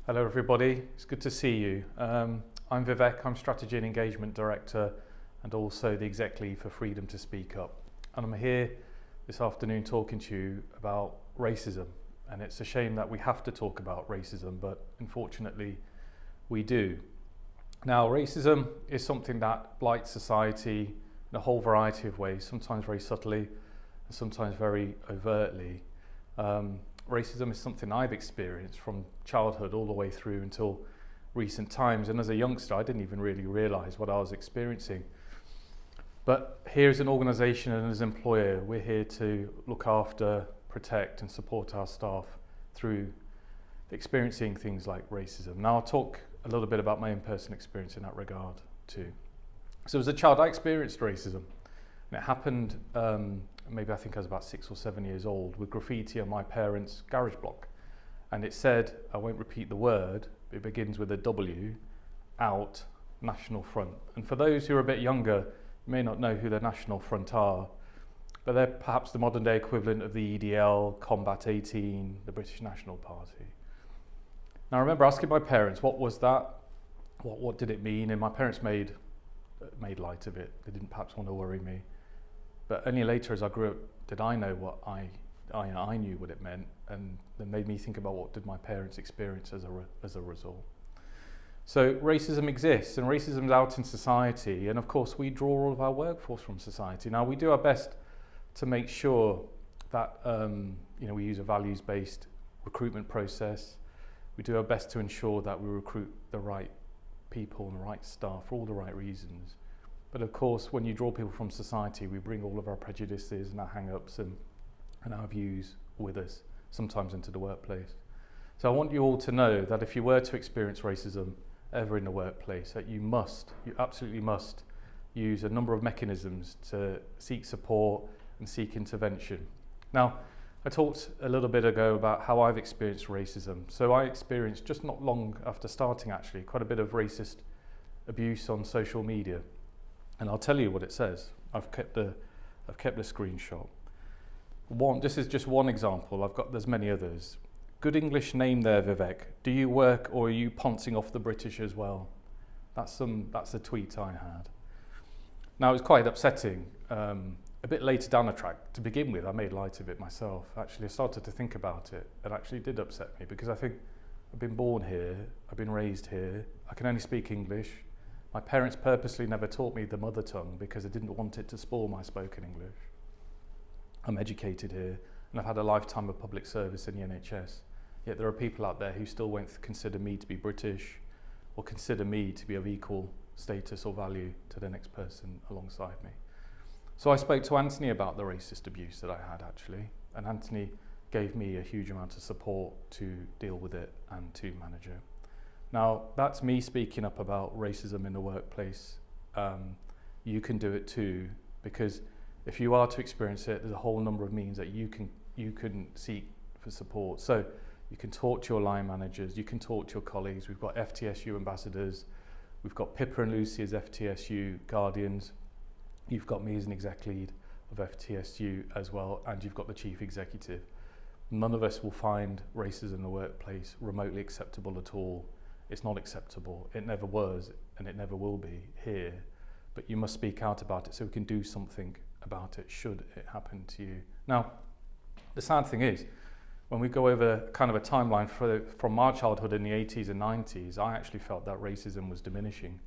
Hello everybody, it's good to see you. I'm Vivek, I'm Strategy and Engagement Director and also the Exec Lead for Freedom to Speak Up. And I'm here this afternoon talking to you about racism. And it's a shame that we have to talk about racism, but unfortunately we do. Now, racism is something that blights society in a whole variety of ways, sometimes very subtly and sometimes very overtly. Racism is something I've experienced from childhood all the way through until recent times. And as a youngster, I didn't even really realise what I was experiencing. But here as an organisation and as an employer, we're here to look after, protect and support our staff through experiencing things like racism. Now I'll talk a little bit about my own personal experience in that regard too. So as a child, I experienced racism. And it happened, maybe I think I was about 6 or 7 years old, with graffiti on my parents' garage block. And it said, I won't repeat the word, but it begins with a W, out, National Front. And for those who are a bit younger, you may not know who the National Front are, but they're perhaps the modern day equivalent of the EDL, Combat 18, the British National Party. Now I remember asking my parents, what was that? What did it mean? And my parents made light of it. They didn't perhaps want to worry me. But only later as I grew up did I know what I knew what it meant, and that made me think about what did my parents experience as a result. So racism exists, and racism's out in society, and of course we draw all of our workforce from society. Now we do our best to make sure that we use a values-based recruitment process. We do our best to ensure that we recruit the right people and the right staff for all the right reasons. But of course, when you draw people from society, we bring all of our prejudices and our hang-ups and our views with us, sometimes into the workplace. So I want you all to know that if you were to experience racism ever in the workplace, that you absolutely must use a number of mechanisms to seek support and seek intervention. Now, I talked a little bit ago about how I've experienced racism. So I experienced, just not long after starting actually, quite a bit of racist abuse on social media. And I'll tell you what it says. I've kept the screenshot. This is just one example. There's many others. Good English name there, Vivek. Do you work or are you pouncing off the British as well? That's a tweet I had. Now it was quite upsetting. A bit later down the track, to begin with, I made light of it myself. Actually, I started to think about it. It actually did upset me because I think I've been born here, I've been raised here, I can only speak English. My parents purposely never taught me the mother tongue because they didn't want it to spoil my spoken English. I'm educated here and I've had a lifetime of public service in the NHS. Yet there are people out there who still won't consider me to be British or consider me to be of equal status or value to the next person alongside me. So I spoke to Anthony about the racist abuse that I had actually, and Anthony gave me a huge amount of support to deal with it and to manage it. Now, that's me speaking up about racism in the workplace. You can do it too, because if you are to experience it, there's a whole number of means that you can seek for support. So you can talk to your line managers, you can talk to your colleagues. We've got FTSU ambassadors, we've got Pippa and Lucy as FTSU guardians, you've got me as an exec lead of FTSU as well, and you've got the chief executive. None of us will find racism in the workplace remotely acceptable at all. It's not acceptable. It never was, and it never will be here. But you must speak out about it so we can do something about it should it happen to you. Now, the sad thing is, when we go over kind of a timeline from my childhood in the 80s and 90s, I actually felt that racism was diminishing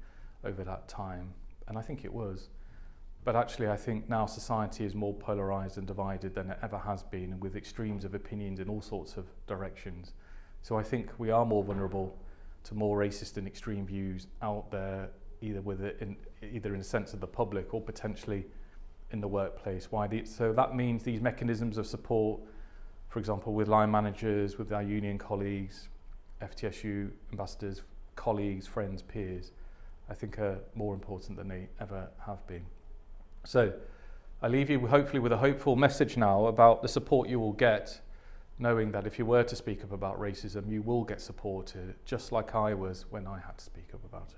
over that time, and I think it was. But actually, I think now society is more polarised and divided than it ever has been, and with extremes of opinions in all sorts of directions. So I think we are more vulnerable to more racist and extreme views out there, either in the sense of the public or potentially in the workplace. So that means these mechanisms of support, for example, with line managers, with our union colleagues, FTSU ambassadors, colleagues, friends, peers, I think are more important than they ever have been. So I leave you hopefully with a hopeful message now about the support you will get, knowing that if you were to speak up about racism, you will get supported, just like I was when I had to speak up about it.